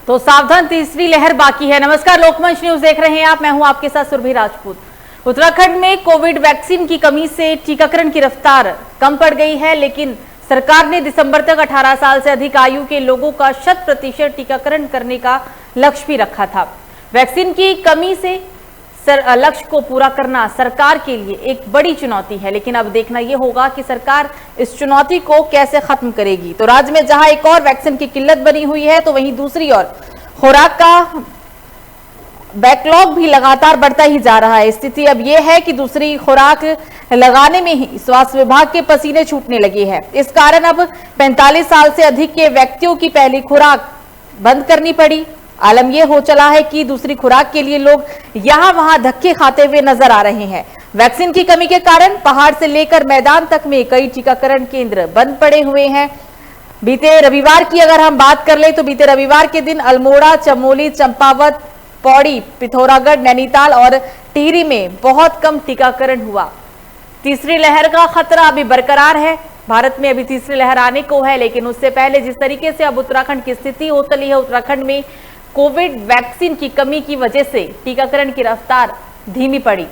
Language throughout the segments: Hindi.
तो सावधान, तीसरी लहर बाकी है। नमस्कार, लोकमंच न्यूज देख रहे हैं आप, मैं हूं आपके साथ सुरभि राजपूत। उत्तराखंड में कोविड वैक्सीन की कमी से टीकाकरण की रफ्तार कम पड़ गई है, लेकिन सरकार ने दिसंबर तक 18 साल से अधिक आयु के लोगों का 100% टीकाकरण करने का लक्ष्य भी रखा था। वैक्सीन की कमी से लक्ष्य को पूरा करना सरकार के लिए एक बड़ी चुनौती है, लेकिन अब देखना यह होगा कि सरकार इस चुनौती को कैसे खत्म करेगी। तो राज्य में जहां एक और वैक्सीन की किल्लत बनी हुई है, तो वहीं दूसरी ओर खुराक का बैकलॉग भी लगातार बढ़ता ही जा रहा है। स्थिति अब यह है कि दूसरी खुराक लगाने में ही स्वास्थ्य विभाग के पसीने छूटने लगे हैं। इस कारण अब 45 साल से अधिक के व्यक्तियों की पहली खुराक बंद करनी पड़ी। आलम यह हो चला है कि दूसरी खुराक के लिए लोग यहां वहां धक्के खाते हुए नजर आ रहे हैं। वैक्सीन की कमी के कारण पहाड़ से लेकर मैदान तक में कई टीकाकरण केंद्र बंद पड़े हुए हैं। बीते रविवार की अगर हम बात कर ले तो बीते रविवार के दिन अल्मोड़ा, चमोली, चंपावत, पौड़ी, पिथौरागढ़, नैनीताल और टिहरी में बहुत कम टीकाकरण हुआ। तीसरी लहर का खतरा अभी बरकरार है। भारत में अभी तीसरी लहर आने को है, लेकिन उससे पहले जिस तरीके से अब उत्तराखंड की स्थिति हो चली है, उत्तराखंड में कोविड वैक्सीन की कमी की वजह से टीकाकरण की रफ्तार धीमी पड़ी।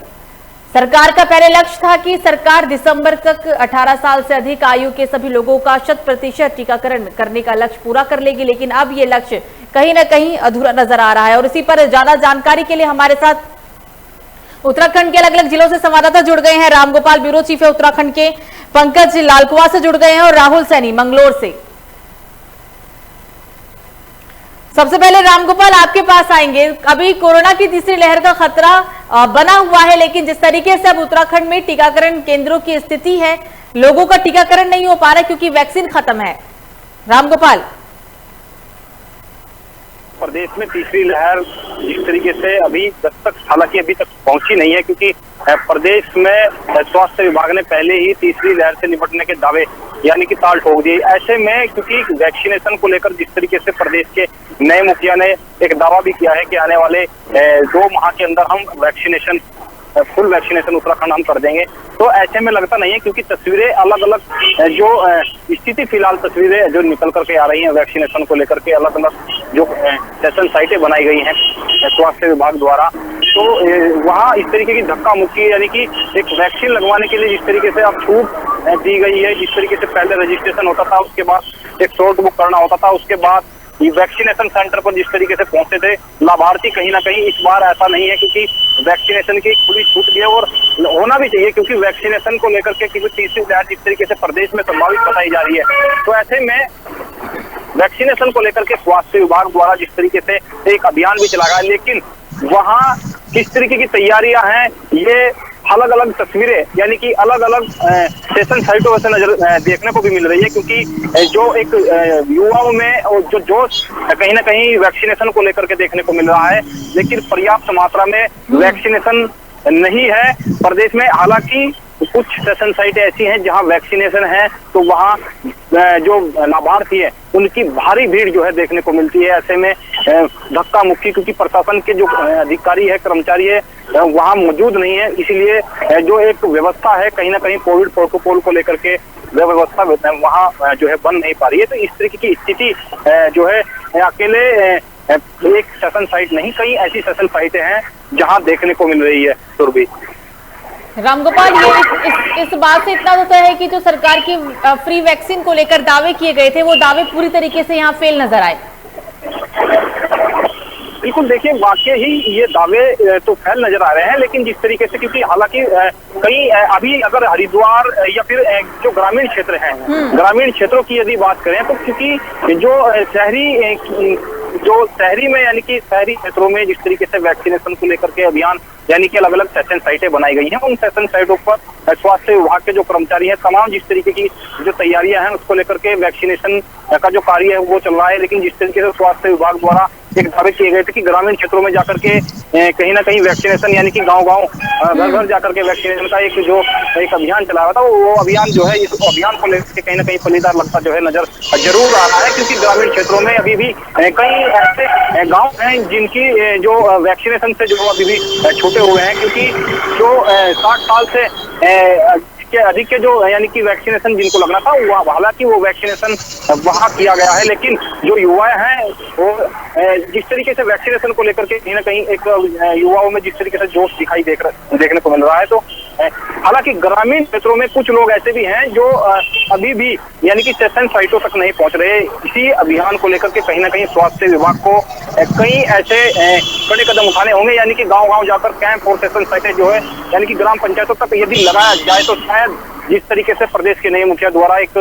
सरकार का पहले लक्ष्य था कि सरकार दिसंबर तक 18 साल से अधिक आयु के सभी लोगों का 100% टीकाकरण करने का लक्ष्य पूरा कर लेगी, लेकिन अब ये लक्ष्य कहीं ना कहीं अधूरा नजर आ रहा है। और इसी पर ज्यादा जानकारी के लिए हमारे साथ उत्तराखंड के अलग अलग जिलों से संवाददाता जुड़ गए हैं। रामगोपाल, ब्यूरो चीफ है उत्तराखंड के, पंकज लालकुआ से जुड़ गए हैं और राहुल सैनी मंगलोर से। सबसे पहले रामगोपाल, आपके पास आएंगे। अभी कोरोना की तीसरी लहर का खतरा बना हुआ है, लेकिन जिस तरीके से अब उत्तराखंड में टीकाकरण केंद्रों की स्थिति है, लोगों का टीकाकरण नहीं हो पा रहा क्योंकि वैक्सीन खत्म है। रामगोपाल, प्रदेश में तीसरी लहर जिस तरीके से अभी दस्तक हालांकि अभी तक पहुंची नहीं है, क्योंकि प्रदेश में स्वास्थ्य विभाग ने पहले ही तीसरी लहर से निपटने के दावे यानी कि ताल ठोक दिए। ऐसे में क्योंकि वैक्सीनेशन को लेकर जिस तरीके से प्रदेश के नए मुखिया ने एक दावा भी किया है कि आने वाले 2 माह के अंदर हम फुल वैक्सीनेशन उत्तराखंड हम कर देंगे, तो ऐसे में लगता नहीं है, क्योंकि तस्वीरें अलग अलग जो स्थिति फिलहाल तस्वीरें जो निकल करके आ रही हैं वैक्सीनेशन को लेकर के, अलग अलग जो सेशन साइटें बनाई गई हैं स्वास्थ्य विभाग द्वारा, तो वहाँ इस तरीके की धक्का मुक्की यानी कि एक वैक्सीन लगवाने के लिए जिस तरीके से अब छूट दी गई है, जिस तरीके से पहले रजिस्ट्रेशन होता था, उसके बाद एक स्लॉट बुक करना होता था, उसके बाद ये वैक्सीनेशन सेंटर पर जिस तरीके से पहुंचे थे लाभार्थी, कहीं ना कहीं इस बार ऐसा नहीं है, क्योंकि वैक्सीनेशन की खुली छूट दी है और होना भी चाहिए, क्योंकि वैक्सीनेशन को लेकर के क्योंकि तीसरी लहर जिस तरीके से प्रदेश में संभावित बताई जा रही है, तो ऐसे में वैक्सीनेशन को लेकर के स्वास्थ्य विभाग द्वारा जिस तरीके से एक अभियान भी चलाया गया, लेकिन वहाँ किस तरीके की तैयारियां हैं ये अलग अलग तस्वीरें यानी कि अलग अलग सेशन साइटों से नजर देखने को भी मिल रही है, क्योंकि जो एक युवाओं में जो जोश कहीं ना कहीं वैक्सीनेशन को लेकर के देखने को मिल रहा है, लेकिन पर्याप्त मात्रा में वैक्सीनेशन नहीं है प्रदेश में। हालांकि कुछ सेशन साइट ऐसी हैं जहां वैक्सीनेशन है, तो वहां जो लाभार्थी है उनकी भारी भीड़ जो है देखने को मिलती है। ऐसे में धक्का मुक्की, क्योंकि प्रशासन के जो अधिकारी है, कर्मचारी है, वहां मौजूद नहीं है, इसीलिए जो एक व्यवस्था है कहीं ना कहीं कोविड प्रोटोकॉल को लेकर के व्यवस्था वहां जो है बन नहीं पा रही है। तो इस तरीके की स्थिति जो है अकेले एक सेशन साइट नहीं, कई ऐसी सेशन साइटें हैं जहां देखने को मिल रही है। सुरभि, रामगोपाल, ये इस बात से इतना होता है कि जो सरकार की फ्री वैक्सीन को लेकर दावे किए गए थे, वो दावे पूरी तरीके से यहाँ फेल नजर आए। बिल्कुल, देखिए वाकई ही ये दावे तो फैल नजर आ रहे हैं, लेकिन जिस तरीके से, क्योंकि हालांकि कई अभी अगर हरिद्वार या फिर जो ग्रामीण क्षेत्र हैं, ग्रामीण क्षेत्रों की यदि बात करें, तो क्योंकि जो शहरी में यानी कि शहरी क्षेत्रों में जिस तरीके से वैक्सीनेशन को लेकर के अभियान यानी कि अलग अलग सेशन साइटें बनाई गई हैं, उन सेशन साइटों पर स्वास्थ्य विभाग के जो कर्मचारी हैं, तमाम जिस तरीके की जो तैयारियां हैं उसको लेकर के वैक्सीनेशन का जो कार्य है वो चल रहा है। लेकिन जिस तरीके से स्वास्थ्य विभाग द्वारा एक दावे किए गए थे कि ग्रामीण क्षेत्रों में जाकर के कहीं ना कहीं वैक्सीनेशन यानी कि गांव-गांव घर घर जाकर के वैक्सीनेशन का एक अभियान चला रहा था, वो अभियान जो है, इस अभियान को लेकर कहीं ना कहीं फलीदार लगता जो है नजर जरूर आ रहा है, क्योंकि ग्रामीण क्षेत्रों में अभी भी कई ऐसे गाँव हैं जिनकी जो वैक्सीनेशन से जो अभी भी छूटे हुए हैं, क्योंकि जो 60 साल से के अधिक के जो यानी कि वैक्सीनेशन जिनको लगना था, हालांकि वो वैक्सीनेशन वहां किया गया है, लेकिन जो युवा हैं वो जिस तरीके से वैक्सीनेशन को लेकर के कहीं ना कहीं एक युवाओं में जिस तरीके से जोश दिखाई देखने को मिल रहा है, तो हालांकि ग्रामीण क्षेत्रों में कुछ लोग ऐसे भी हैं जो अभी भी यानी कि सेशन साइटों तक नहीं पहुंच रहे। इसी अभियान को लेकर के कहीं ना कहीं स्वास्थ्य विभाग को कई ऐसे बड़े कदम उठाने होंगे, यानी कि गांव-गांव जाकर कैंप और सेशन साइटें जो है यानी कि ग्राम पंचायतों तक यदि लगाया जाए तो शायद जिस तरीके से प्रदेश के नए मुखिया द्वारा एक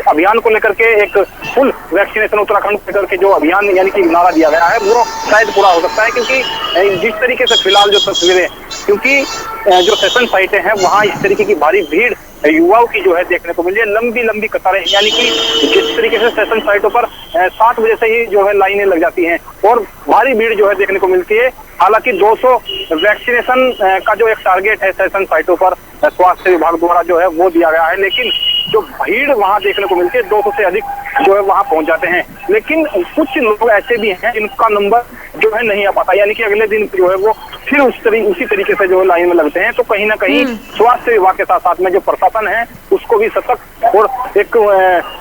अभियान को लेकर के एक फुल वैक्सीनेशन उत्तराखंड को लेकर के जो अभियान यानी कि नारा दिया गया है वो शायद पूरा हो सकता है, क्योंकि जिस तरीके से फिलहाल जो तस्वीरें, क्योंकि जो सेशन साइटें हैं वहां इस तरीके की भारी भीड़ युवाओं की जो है देखने को मिली है, लंबी लंबी कतारें, यानी कि जिस तरीके से सेशन साइटों पर 7 बजे से ही जो है लाइनें लग जाती हैं और भारी भीड़ जो है देखने को मिलती है। हालांकि 200 वैक्सीनेशन का जो एक टारगेट है सेशन साइटों पर स्वास्थ्य विभाग द्वारा जो है वो दिया गया है, लेकिन जो भीड़ वहां देखने को मिलती है 200 से अधिक जो है वहां पहुंच जाते हैं। लेकिन कुछ लोग ऐसे भी हैं जिनका नंबर जो है नहीं आ पाता, यानी कि अगले दिन जो है वो फिर उसी तरीके से जो है लाइन में लगते हैं। तो कहीं ना कहीं स्वास्थ्य विभाग के साथ साथ में जो प्रशासन है उसको भी सतर्क और एक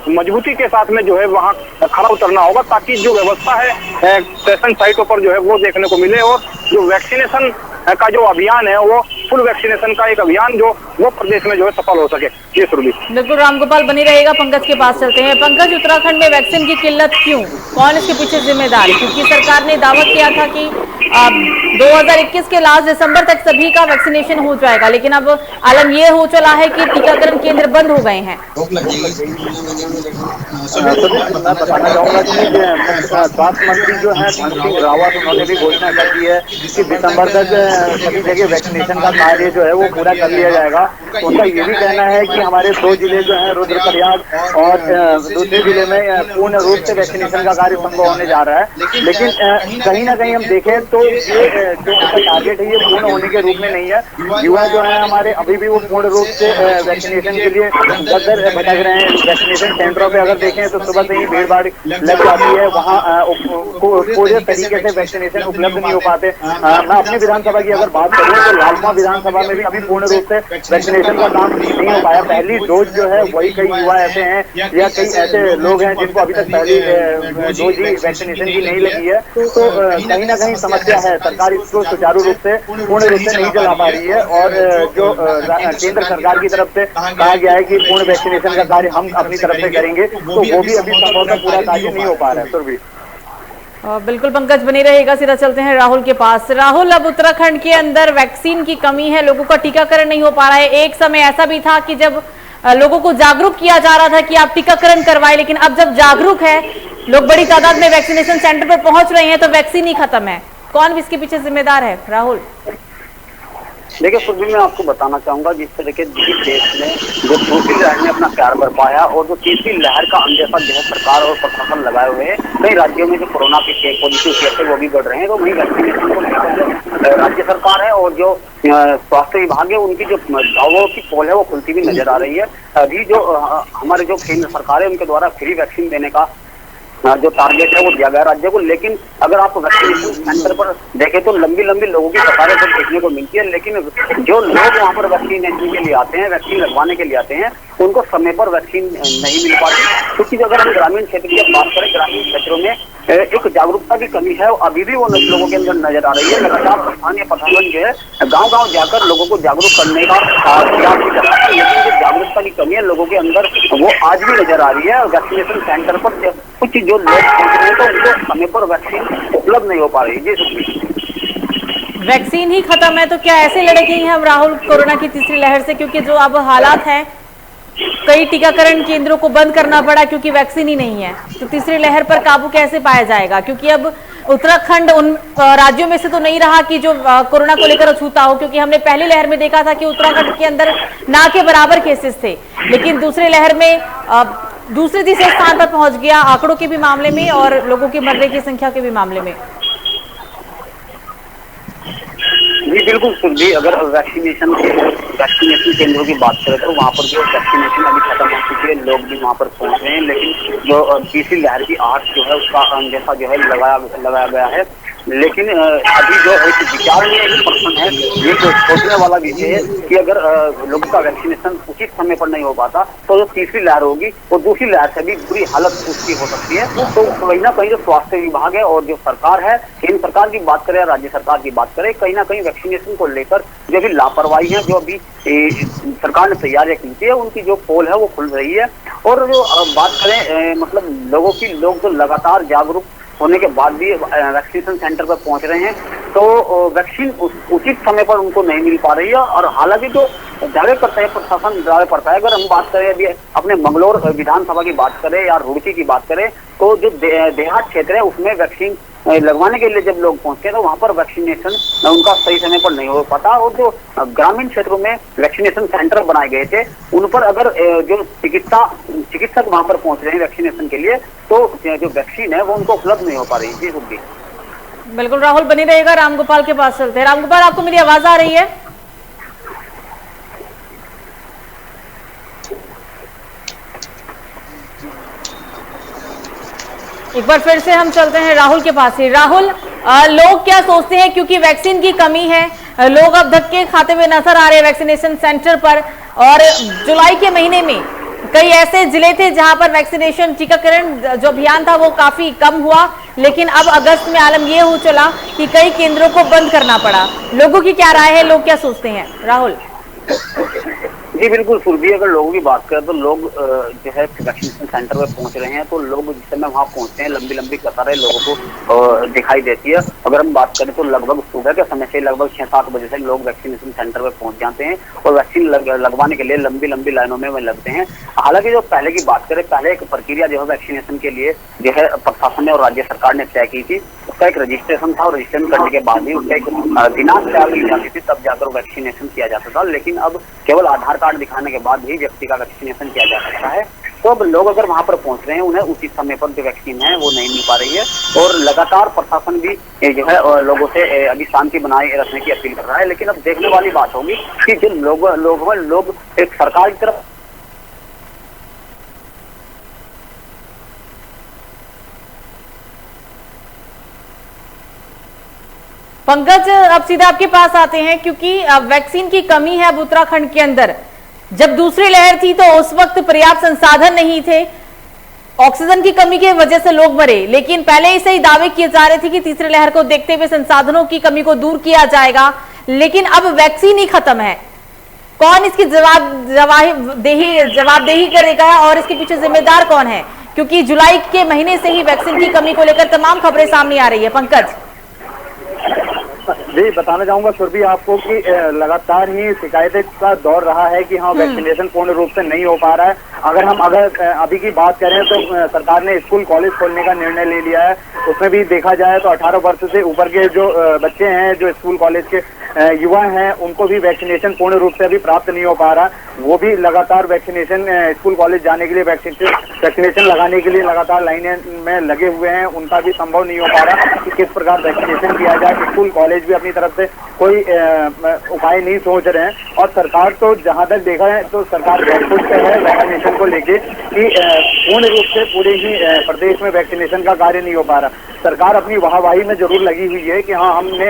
मजबूती के साथ में जो है वहां खड़ा उतरना होगा, ताकि जो व्यवस्था है सेशन साइटों पर जो है वो देखने को मिले और जो वैक्सीनेशन का जो अभियान है वो फुल वैक्सीनेशन का एक अभियान जो वो प्रदेश में जो है सफल हो सके। ये सुरभि बिल्कुल रामगोपाल बनी रहेगा। पंकज के पास चलते हैं। पंकज, उत्तराखंड में वैक्सीन की किल्लत क्यों, कौन इसके पीछे जिम्मेदार है? क्योंकि सरकार ने दावा किया था कि 2021 के लास्ट दिसंबर तक सभी का वैक्सीनेशन हो जाएगा, लेकिन अब आलम ये हो चला है कि टीकाकरण केंद्र बंद हो गए हैं। मैं बताना चाहूंगा कि स्वास्थ्य मंत्री जो है धन सिंह रावत, उन्होंने भी घोषणा कर दी है कि दिसंबर तक सभी जगह वैक्सीनेशन का कार्य जो है वो पूरा कर लिया जाएगा। उनका ये भी कहना है कि हमारे 2 जिले जो है रुद्रप्रयाग और दूसरे जिले में पूर्ण रूप से वैक्सीनेशन का कार्य संभव होने जा रहा है, लेकिन कहीं ना कहीं हम देखें तो ये जो उनका टारगेट है ये पूर्ण होने के रूप में नहीं है। युवा जो है हमारे अभी भी वो पूर्ण रूप से वैक्सीनेशन के लिए दर भटक रहे हैं। वैक्सीनेशन सेंटरों पर अगर देखें तो सुबह से ही भीड़ भाड़ लग जाती है, वहाँ पूरे तरीके से वैक्सीनेशन उपलब्ध नहीं हो पाते। मैं अपनी विधानसभा की अगर बात करूँ तो लालमा विधानसभा में भी अभी पूर्ण रूप से वैक्सीनेशन का काम नहीं हो पाया। पहली डोज जो है वही कई युवा ऐसे हैं या कई ऐसे लोग हैं जिनको अभी तक पहली डोज ही वैक्सीनेशन की नहीं लगी है, तो कहीं ना कहीं समस्या है। सरकार इसको सुचारू रूप से पूर्ण रूप से नहीं चला पा रही है और जो केंद्र सरकार की तरफ से कहा गया है कि पूर्ण वैक्सीनेशन का कार्य हम अपनी तरफ से करेंगे, तो वो भी अभी संभवतः पूरा कार्य नहीं हो पा रहा है। सुरभि बिल्कुल पंकज बनी रहेगा। सीधा चलते हैं राहुल के पास। राहुल, अब उत्तराखंड के अंदर वैक्सीन की कमी है, लोगों का टीकाकरण नहीं हो पा रहा है। एक समय ऐसा भी था कि जब लोगों को जागरूक किया जा रहा था कि आप टीकाकरण करवाएं, लेकिन अब जब जागरूक है, लोग बड़ी तादाद में वैक्सीनेशन सेंटर पर पहुंच रहे हैं, तो वैक्सीन ही खत्म है। कौन इसके पीछे जिम्मेदार है राहुल? देखिए सुरभि, मैं आपको बताना चाहूंगा जिस तरह के देश में जो दूसरी लहर ने अपना प्यार बरपाया और जो तीसरी लहर का अंदेशा जो है सरकार और प्रशासन लगाए हुए हैं, कई राज्यों में जो कोरोना के पॉजिटिव केस है वो भी बढ़ रहे हैं, तो वही वैक्सीनेशन को लेकर राज्य सरकार है और जो स्वास्थ्य विभाग है उनकी जो दावों की पोल है वो खुलती हुई नजर आ रही है। अभी जो हमारे जो केंद्र सरकार है उनके द्वारा फ्री वैक्सीन देने का जो टारगेट है वो दिया गया राज्य को, लेकिन अगर आप वैक्सीनेशन सेंटर पर देखें तो लंबी लंबी लोगों की कतारें तो देखने को मिलती है, लेकिन जो लोग वहाँ पर वैक्सीनेशन के लिए आते हैं, वैक्सीन लगवाने के लिए आते हैं, उनको समय पर वैक्सीन नहीं मिल पाती। क्योंकि अगर हम ग्रामीण क्षेत्र की बात करें, ग्रामीण क्षेत्रों में एक जागरूकता की कमी है, अभी भी वो लोगों के अंदर नजर आ रही है। लगातार स्थानीय प्रशासन जो है गाँव-गाँव जाकर लोगों को जागरूक करने का प्रयास भी कर रहा है, लेकिन जो जागरूकता की कमी है लोगों के अंदर वो आज भी नजर आ रही है। और वैक्सीनेशन सेंटर पर कुछ जो लोग पहुंच रहे हैं तो उनको समय पर वैक्सीन उपलब्ध नहीं हो पा रही है। वैक्सीन ही खत्म है तो क्या ऐसे लड़े गई हैं हम राहुल कोरोना की तीसरी लहर से? क्योंकि जो अब हालात हैं, कई टीकाकरण केंद्रों को बंद करना पड़ा क्योंकि वैक्सीन ही नहीं है, तो तीसरी लहर पर काबू कैसे पाया जाएगा? क्योंकि अब उत्तराखंड उन राज्यों में से तो नहीं रहा कि जो कोरोना को लेकर अछूता हो, क्योंकि हमने पहली लहर में देखा था कि उत्तराखंड के अंदर ना के बराबर केसेस थे, लेकिन दूसरी लहर में दूसरे तीसरे स्थान पर पहुंच गया आंकड़ों के भी मामले में और लोगों की मरने की संख्या के भी मामले में। जी बिल्कुल सुरभि, अगर वैक्सीनेशन केंद्रों की बात करें तो वहाँ पर जो वैक्सीनेशन अभी खत्म हो चुकी है, लोग भी वहाँ पर पहुँच रहे हैं, लेकिन जो तीसरी लहर की आहट जो है उसका अंदेशा जो है लगाया गया है। लेकिन अभी जो एक विचार में एक प्रश्न है, ये जो सोचने वाला विषय है कि अगर लोगों का वैक्सीनेशन उचित समय पर नहीं हो पाता तो जो तीसरी लहर होगी वो दूसरी लहर से भी बुरी हालत उसकी हो सकती है। तो कहीं ना कहीं जो स्वास्थ्य विभाग है और जो सरकार है, केंद्र सरकार की बात करें, राज्य सरकार की बात करें, कहीं ना कहीं वैक्सीनेशन को लेकर जो भी लापरवाही है, जो अभी सरकार ने तैयारियां की थी, उनकी जो पोल है वो खुल रही है। और जो बात करें मतलब लोग जो लगातार जागरूक होने के बाद भी वैक्सीनेशन सेंटर पर पहुंच रहे हैं, तो वैक्सीन उचित समय पर उनको नहीं मिल पा रही है। और हालांकि जो दावे करता है प्रशासन, दावे पड़ता है, अगर हम बात करें अभी अपने मंगलौर विधानसभा की बात करें या रुड़की की बात करें, तो जो देहात क्षेत्र है उसमें वैक्सीन लगवाने के लिए जब लोग पहुंचते हैं तो वहां पर वैक्सीनेशन उनका सही समय पर नहीं हो पाता। और जो ग्रामीण क्षेत्रों में वैक्सीनेशन सेंटर बनाए गए थे, उन पर अगर जो चिकित्सक वहां पर पहुंच रहे हैं वैक्सीनेशन के लिए, तो जो वैक्सीन है वो उनको उपलब्ध नहीं हो पा रही। जी सुखी, बिल्कुल राहुल बनी रहेगा। रामगोपाल के पास चलते हैं। रामगोपाल, आपको मेरी आवाज आ रही है? एक बार फिर से हम चलते हैं राहुल के पास ही। राहुल, लोग क्या सोचते हैं, क्योंकि वैक्सीन की कमी है, लोग अब धक्के खाते हुए नजर आ रहे हैं वैक्सीनेशन सेंटर पर। और जुलाई के महीने में कई ऐसे जिले थे जहां पर वैक्सीनेशन टीकाकरण जो अभियान था वो काफी कम हुआ, लेकिन अब अगस्त में आलम यह हो चला कि कई केंद्रों को बंद करना पड़ा। लोगों की क्या राय है, लोग क्या सोचते हैं? राहुल जी बिल्कुल सुरभि, अगर लोगों की बात करें तो लोग जो है वैक्सीनेशन सेंटर पर पहुंच रहे हैं, तो लोग जिस समय वहां पहुंचते हैं लंबी लंबी कतारें लोगों को दिखाई देती है। अगर हम बात करें तो लगभग सुबह के समय से लगभग 6-7 बजे से लोग वैक्सीनेशन सेंटर पर पहुंच जाते हैं और वैक्सीन लगवाने के लिए लंबी लंबी लाइनों में लगते हैं। हालांकि जो पहले की बात करें, पहले एक प्रक्रिया जो है वैक्सीनेशन के लिए जो है प्रशासन ने और राज्य सरकार ने तय की थी, उसका एक रजिस्ट्रेशन था और रजिस्ट्रेशन करने के बाद ही उसका एक दिनांक तय की जाती थी, तब जाकर वैक्सीनेशन किया जाता था। लेकिन अब केवल आधार कार्ड दिखाने के बाद ही व्यक्ति का वैक्सीनेशन किया जा सकता है। तो अब लोग अगर वहां पर पहुंच रहे हैं, उन्हें उचित समय पर जो वैक्सीन है वो नहीं मिल पा रही है। और लगातार प्रशासन भी जो है लोगों से अभी शांति बनाए रखने की अपील कर रहा है। लेकिन अब देखने वाली बात होगी कि जो लोग एक सरकार की तरफ पंकज, अब सीधे आपके पास आते हैं, क्योंकि वैक्सीन की कमी है अब उत्तराखंड के अंदर। जब दूसरी लहर थी तो उस वक्त पर्याप्त संसाधन नहीं थे, ऑक्सीजन की कमी की वजह से लोग मरे, लेकिन पहले से ही दावे किए जा रहे थे कि तीसरी लहर को देखते हुए संसाधनों की कमी को दूर किया जाएगा। लेकिन अब वैक्सीन ही खत्म है। कौन इसकी जवाबदेही करेगा और इसके पीछे जिम्मेदार कौन है? क्योंकि जुलाई के महीने से ही वैक्सीन की कमी को लेकर तमाम खबरें सामने आ रही है। पंकज जी बताना चाहूंगा सुरभि आपको कि लगातार ही शिकायतें का दौर रहा है कि हाँ वैक्सीनेशन पूर्ण रूप से नहीं हो पा रहा है। अगर अभी की बात करें तो सरकार ने स्कूल कॉलेज खोलने का निर्णय ले लिया है। उसमें भी देखा जाए तो 18 वर्ष से ऊपर के जो बच्चे हैं, जो स्कूल कॉलेज के युवा हैं, उनको भी वैक्सीनेशन पूर्ण रूप से अभी प्राप्त नहीं हो पा रहा। वो भी लगातार वैक्सीनेशन स्कूल कॉलेज जाने के लिए वैक्सीनेशन लगाने के लिए लगातार लाइनें में लगे हुए हैं। उनका भी संभव नहीं हो पा रहा कि किस प्रकार वैक्सीनेशन किया जाए। स्कूल कॉलेज भी अपनी तरफ से कोई उपाय नहीं सोच रहे हैं। और सरकार तो जहां तक देखा है तो सरकार खुद से है वैक्सीनेशन को लेके कि पूर्ण रूप से पूरे ही प्रदेश में वैक्सीनेशन का कार्य नहीं हो पा रहा। सरकार अपनी वाहवाही में जरूर लगी हुई है कि हाँ हमने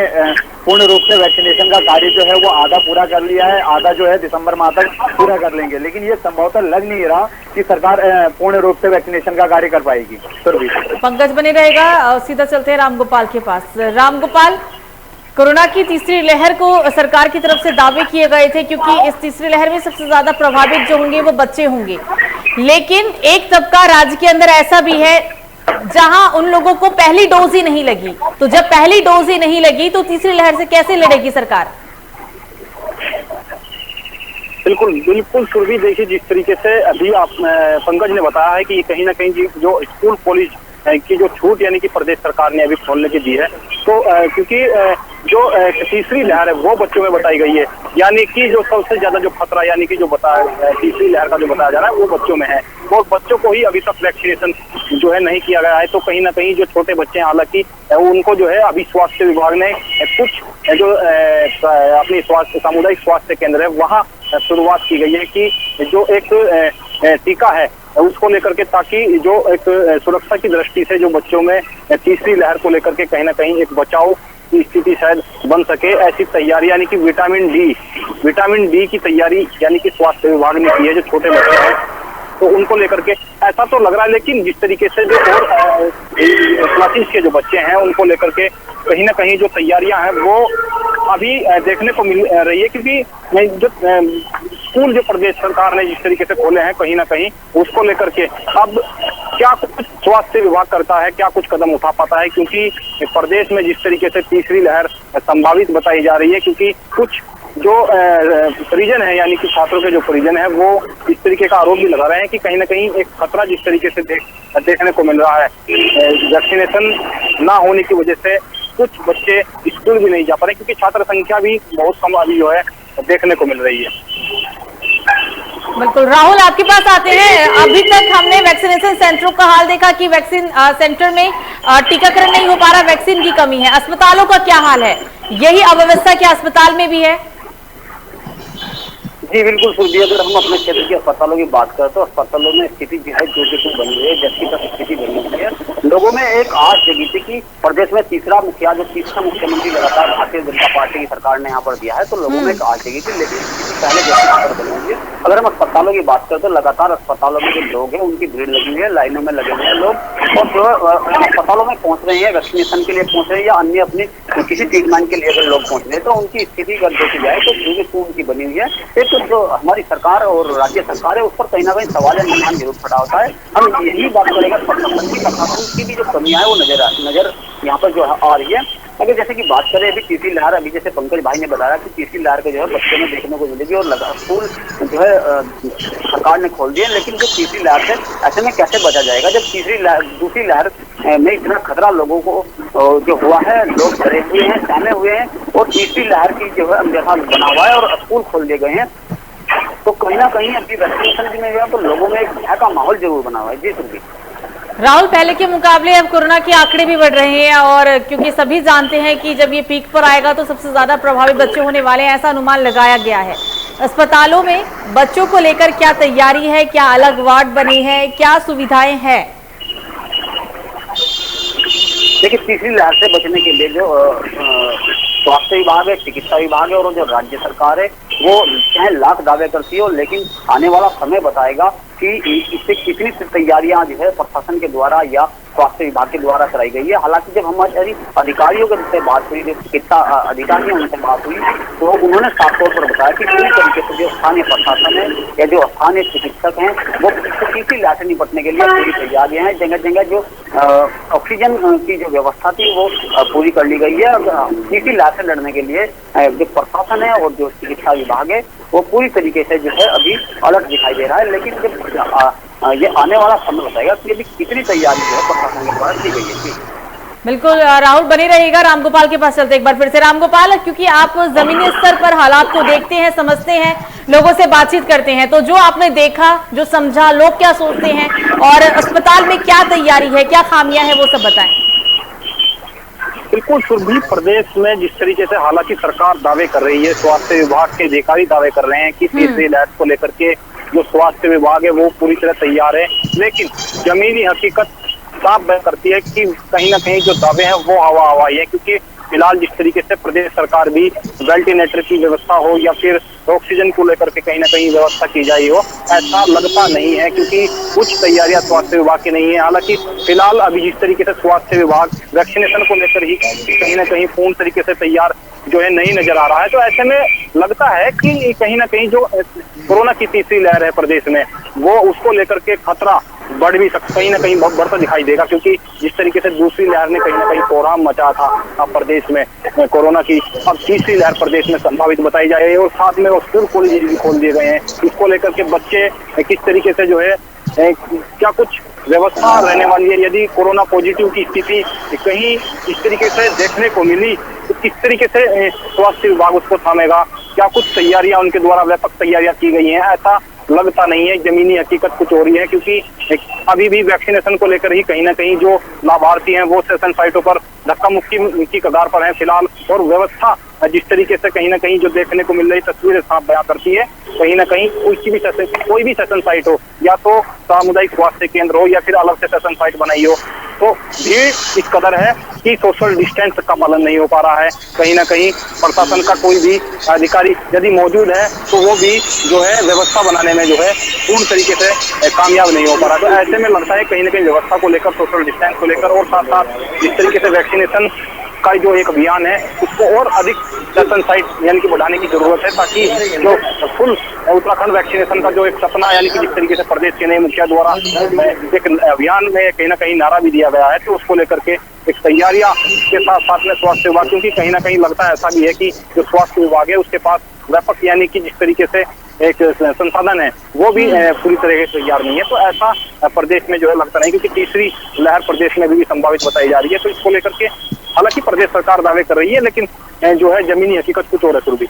पूर्ण रूप से वैक्सीनेशन का कार्य जो है वो आधा पूरा कर लिया है, आधा जो है दिसंबर माह तक पूरा कर लेंगे। लेकिन ये संभवतः लग नहीं रहा कि सरकार पूर्ण रूप से वैक्सीनेशन का कार्य कर पाएगी। पंकज बने रहेगा। सीधा चलते हैं रामगोपाल के पास। रामगोपाल, कोरोना की तीसरी लहर को सरकार की तरफ से दावे किए गए थे, क्योंकि इस तीसरी लहर में सबसे ज्यादा प्रभावित जो होंगे वो बच्चे होंगे। लेकिन एक तबका राज्य के अंदर ऐसा भी है जहां उन लोगों को पहली डोज ही नहीं लगी। तो जब पहली डोज ही नहीं लगी तो तीसरी लहर से कैसे लड़ेगी सरकार? बिल्कुल सुरभि, देखिए जिस तरीके से अभी आप पंकज ने बताया है कि कहीं ना कहीं जो स्कूल कॉलेज की जो छूट यानी कि प्रदेश सरकार ने अभी खोलने की दी है, तो क्योंकि जो तीसरी लहर है वो बच्चों में बताई गई है, यानी कि जो सबसे ज्यादा जो खतरा यानी कि जो तीसरी लहर का जो बताया जा रहा है वो बच्चों में है। और बच्चों को ही अभी तक वैक्सीनेशन जो है नहीं किया गया है। तो कहीं ना कहीं जो छोटे बच्चे हैं, हालांकि उनको जो है अभी स्वास्थ्य विभाग ने कुछ जो अपनी सामुदायिक स्वास्थ्य केंद्र है वहाँ शुरुआत की गई है कि जो एक टीका है उसको लेकर के, ताकि जो एक सुरक्षा की दृष्टि से जो बच्चों में तीसरी लहर को लेकर के कहीं ना कहीं एक बचाव की स्थिति शायद बन सके, ऐसी तैयारी यानी कि विटामिन डी की तैयारी यानी कि स्वास्थ्य विभाग ने की है। जो छोटे बच्चे हैं तो उनको लेकर के ऐसा तो लग रहा है, लेकिन जिस तरीके से जो और क्लासेस के जो बच्चे हैं उनको लेकर के कहीं ना कहीं जो तैयारियां हैं वो अभी देखने को मिल रही है, क्योंकि जो स्कूल जो प्रदेश सरकार ने जिस तरीके से खोले हैं कहीं ना कहीं उसको लेकर के अब क्या कुछ स्वास्थ्य विभाग करता है, क्या कुछ कदम उठा पाता है, क्योंकि प्रदेश में जिस तरीके से तीसरी लहर संभावित बताई जा रही है, क्योंकि कुछ जो परिजन है यानी कि छात्रों के जो परिजन है वो इस तरीके का आरोप भी लगा रहे हैं कि कहीं ना कहीं एक खतरा जिस तरीके से देखने को मिल रहा है, वैक्सीनेशन ना होने की वजह से कुछ बच्चे स्कूल भी नहीं जा पा रहे, क्योंकि छात्र संख्या भी बहुत कम अभी जो है देखने को मिल रही है। बिल्कुल राहुल, आपके पास आते हैं। अभी तक हमने वैक्सीनेशन सेंटरों का हाल देखा कि वैक्सीन सेंटर में टीकाकरण नहीं हो पा रहा, वैक्सीन की कमी है। अस्पतालों का क्या हाल है? यही अव्यवस्था क्या अस्पताल में भी है? जी बिल्कुल सुरभि, अगर हम अपने क्षेत्र के अस्पतालों की बात करें तो अस्पतालों में स्थिति जो है जो बनी हुई है, जबकि तक स्थिति बनी हुई है। लोगों में एक आस जगी थी कि प्रदेश में तीसरा मुख्यमंत्री लगातार भारतीय जनता पार्टी की सरकार ने यहाँ पर दिया है, तो लोगों में एक आस जगी थी, लेकिन पहले जैसे यहाँ पर बनी हुई है। अगर हम अस्पतालों की बात करें तो लगातार अस्पतालों में जो लोग हैं उनकी भीड़ लगी हुई है, लाइनों में लगे हुए हैं लोग, और जो अस्पतालों में पहुंच रहे हैं वैक्सीनेशन के लिए पहुंच रहे हैं या अन्य अपनी किसी ट्रीटमेंट के लिए अगर लोग पहुंच रहे हैं तो उनकी स्थिति अगर देखी जाए तो उनकी बनी हुई है। एक जो हमारी सरकार और राज्य सरकार है उस पर कहीं ना कहीं सवाल या निशान जरूर खड़ा होता है। हम यही बात करेंगे प्रशासन की भी जो कमियां है वो नजर यहाँ पर जो आ रही है। अगर जैसे कि बात करें अभी तीसरी लहर, अभी जैसे पंकज भाई ने बताया कि तीसरी लहर के जो है बच्चों में देखने को मिलेगी और स्कूल जो है सरकार ने खोल दिए, लेकिन जो तीसरी लहर से ऐसे में कैसे बचा जाएगा जब दूसरी लहर में इतना खतरा लोगों को जो हुआ है, लोग डरे हुए हैं, सहमे हुए हैं, और तीसरी लहर की जो है अंदेशा बना हुआ है और स्कूल खोल दिए गए हैं, तो कहीं ना कहीं अभी वैक्सीनेशन में गया तो लोगों में एक भय का माहौल जरूर बना हुआ है। जी सुरभि। राहुल, पहले के मुकाबले अब कोरोना के आंकड़े भी बढ़ रहे हैं, और क्योंकि सभी जानते हैं कि जब ये पीक पर आएगा तो सबसे ज्यादा प्रभावित बच्चे होने वाले हैं, ऐसा अनुमान लगाया गया है। अस्पतालों में बच्चों को लेकर क्या तैयारी है, क्या अलग वार्ड बने हैं, क्या सुविधाएं हैं? देखिए, तीसरी लहर से बचने के लिए जो स्वास्थ्य विभाग है, चिकित्सा विभाग है और जो राज्य सरकार है वो चाहे लाख दावे करती हो, लेकिन आने वाला समय बताएगा कि इससे कितनी तैयारियां जो है प्रशासन के द्वारा या स्वास्थ्य विभाग के द्वारा कराई गई है। हालांकि जब हमारे अधिकारियों से बात हुई, जो चिकित्सा अधिकारी हैं उनसे बात हुई, तो उन्होंने साफ तौर पर बताया कि पूरी तरीके से जो स्थानीय प्रशासन है या जो स्थानीय चिकित्सक हैं वो तीसरी लहर से निपटने के लिए पूरी तैयारियां हैं। जगह जगह जो ऑक्सीजन की जो व्यवस्था थी वो पूरी कर ली गई है। तीसरी लहर से लड़ने के लिए जो प्रशासन है और जो चिकित्सा विभाग है वो पूरी तरीके से जो है अभी अलर्ट दिखाई दे रहा है, लेकिन जब ये आने वाला समय बताएगा कि अभी कितनी तैयारी जो है प्रशासन के द्वारा की गई है। बिल्कुल राहुल, बने रहिएगा। रामगोपाल के पास चलते एक बार फिर से। रामगोपाल, क्योंकि आप जमीनी स्तर पर हालात को देखते हैं, समझते हैं, लोगों से बातचीत करते हैं, तो जो आपने देखा, जो समझा, लोग क्या सोचते हैं और अस्पताल में क्या तैयारी है, क्या खामियां हैं, वो सब बताएं। बिल्कुल सुरभि, प्रदेश में जिस तरीके से हालांकि सरकार दावे कर रही है, स्वास्थ्य विभाग के अधिकारी दावे कर रहे हैं कि तीसरी लहर को लेकर के जो स्वास्थ्य विभाग है वो पूरी तरह तैयार है, लेकिन जमीनी हकीकत साफ बयान करती है कि कहीं ना कहीं जो दावे हैं वो हवाई है, क्योंकि फिलहाल जिस तरीके से प्रदेश सरकार भी वेंटिलेटर की व्यवस्था हो या फिर ऑक्सीजन को लेकर के कहीं ना कहीं व्यवस्था की जाए हो, ऐसा लगता नहीं है, क्योंकि कुछ तैयारियां स्वास्थ्य विभाग की नहीं है। हालांकि फिलहाल अभी जिस तरीके से स्वास्थ्य विभाग वैक्सीनेशन को लेकर ही कहीं ना कहीं पूर्ण तरीके से तैयार जो है नहीं नजर आ रहा है, तो ऐसे में लगता है कि कहीं ना कहीं जो कोरोना की तीसरी लहर है प्रदेश में वो उसको लेकर के खतरा बढ़ भी सकता, कहीं ना कहीं बहुत बढ़ता दिखाई देगा, क्योंकि जिस तरीके से दूसरी लहर ने कहीं ना कहीं कोहराम मचा था प्रदेश में कोरोना की, अब तीसरी लहर प्रदेश में संभावित बताई जा रही है और साथ में वो स्कूल कॉलेज भी खोल दिए गए हैं। इसको लेकर के बच्चे किस तरीके से जो है क्या कुछ व्यवस्था रहने वाली है, यदि कोरोना पॉजिटिव की स्थिति कहीं इस तरीके से देखने को मिली तो किस तरीके से स्वास्थ्य विभाग उसको थामेगा, क्या कुछ तैयारियां उनके द्वारा व्यापक तैयारियां की गई हैं, ऐसा लगता नहीं है। जमीनी हकीकत कुछ हो रही है, क्योंकि अभी भी वैक्सीनेशन को लेकर ही कहीं ना कहीं जो लाभार्थी हैं वो सेशन साइटों पर धक्का मुक्की की कगार पर हैं फिलहाल, और व्यवस्था जिस तरीके से कहीं ना कहीं जो देखने को मिल रही तस्वीरें साफ बयां करती है, कहीं ना कहीं कोई भी सेशन साइट हो, या तो सामुदायिक स्वास्थ्य केंद्र हो या फिर अलग से सेशन साइट बनाई हो, तो भीड़ इस कदर है कि सोशल डिस्टेंस का पालन नहीं हो पा रहा है। कहीं ना कहीं प्रशासन का कोई भी अधिकारी यदि मौजूद है तो वो भी जो है व्यवस्था बनाने में जो है पूर्ण तरीके से कामयाब नहीं हो पा रहा। तो ऐसे में लगता है कहीं ना कहीं व्यवस्था को लेकर, सोशल डिस्टेंस को लेकर और साथ साथ जिस तरीके से वैक्सीनेशन का जो एक अभियान है उसको और अधिक सेशन साइट यानी कि बढ़ाने की जरूरत है, ताकि जो फुल उत्तराखंड वैक्सीनेशन का जो एक सपना यानी कि जिस तरीके से प्रदेश के नए मुखिया द्वारा एक अभियान में कहीं ना कहीं नारा भी दिया गया है, तो उसको लेकर के एक तैयारियां के साथ साथ में स्वास्थ्य विभाग, क्योंकि कहीं ना कहीं लगता है ऐसा भी है कि जो स्वास्थ्य विभाग है उसके पास व्यापक यानी कि जिस तरीके से एक संसाधन है वो भी पूरी तरह से तैयार नहीं है। तो ऐसा प्रदेश में जो है लगता नहीं, क्योंकि तीसरी लहर प्रदेश में भी संभावित बताई जा रही है। तो इसको लेकर के हालांकि प्रदेश सरकार दावे कर रही है, लेकिन जो है जमीनी हकीकत कुछ और है। सुरभि,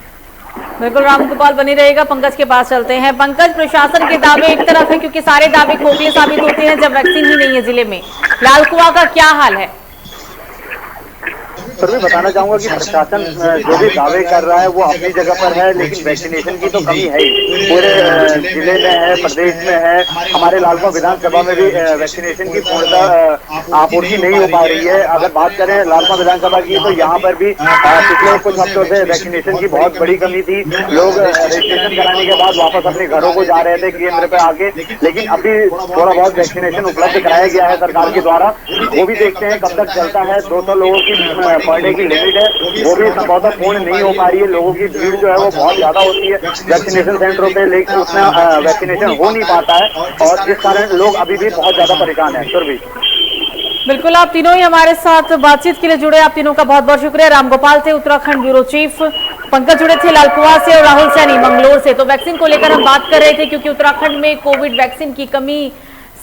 बिल्कुल रामगोपाल बनी रहेगा। पंकज के पास चलते हैं। पंकज, प्रशासन के दावे एक तरफ है क्योंकि सारे दावे खोखले साबित होते हैं जब वैक्सीन ही नहीं है जिले में। लाल कुआं का क्या हाल है? सर मैं बताना चाहूंगा कि प्रशासन जो भी दावे कर रहा है वो अपनी जगह पर है, लेकिन वैक्सीनेशन की तो कमी है ही। पूरे जिले में है, प्रदेश में है, हमारे लालकुआं विधानसभा में भी वैक्सीनेशन की पूर्णतः आपूर्ति नहीं हो पा रही है। अगर बात करें लालकुआं विधानसभा की तो यहाँ पर भी पिछले कुछ हफ्तों से वैक्सीनेशन की बहुत बड़ी कमी थी। लोग रजिस्ट्रेशन कराने के बाद वापस अपने घरों को जा रहे थे केंद्र पे आके, लेकिन अभी थोड़ा बहुत वैक्सीनेशन उपलब्ध कराया गया है सरकार के द्वारा। वो भी देखते हैं कब तक चलता है। 200 लोगों की पर डे की लिमिट है, वो भी संभवतः पूर्ण नहीं हो पा रही है। लोगों की भीड़ जो है वो बहुत ज्यादा होती है वैक्सीनेशन सेंटरों पे, लेकिन उसमें वैक्सीनेशन हो नहीं पाता है और जिस कारण लोग अभी भी बहुत ज्यादा परेशान है। सुरभि, बिल्कुल, आप तीनों ही हमारे साथ बातचीत के लिए जुड़े, आप तीनों का बहुत बहुत शुक्रिया। रामगोपाल थे उत्तराखंड ब्यूरो चीफ, पंकज जुड़े थे लालकुआं से और राहुल सैनी मंगलोर से। तो वैक्सीन को लेकर हम बात कर रहे थे क्योंकि उत्तराखंड में कोविड वैक्सीन की कमी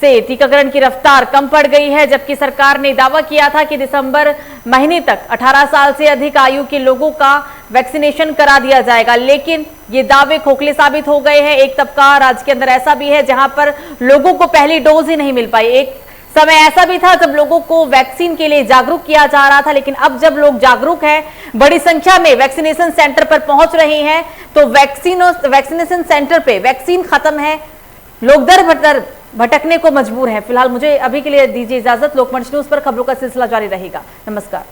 से टीकाकरण की रफ्तार कम पड़ गई है, जबकि सरकार ने दावा किया था कि दिसंबर महीने तक 18 साल से अधिक आयु के लोगों का वैक्सीनेशन करा दिया जाएगा, लेकिन ये दावे खोखले साबित हो गए हैं। एक तबका राज्य के अंदर ऐसा भी है जहां पर लोगों को पहली डोज ही नहीं मिल पाई। एक समय ऐसा भी था जब लोगों को वैक्सीन के लिए जागरूक किया जा रहा था, लेकिन अब जब लोग जागरूक हैं, बड़ी संख्या में वैक्सीनेशन सेंटर पर पहुंच रहे हैं, तो वैक्सीनेशन सेंटर पे वैक्सीन खत्म है, लोग दर बदर भटकने को मजबूर हैं। फिलहाल मुझे अभी के लिए दीजिए इजाजत। लोकमंच न्यूज पर खबरों का सिलसिला जारी रहेगा। नमस्कार।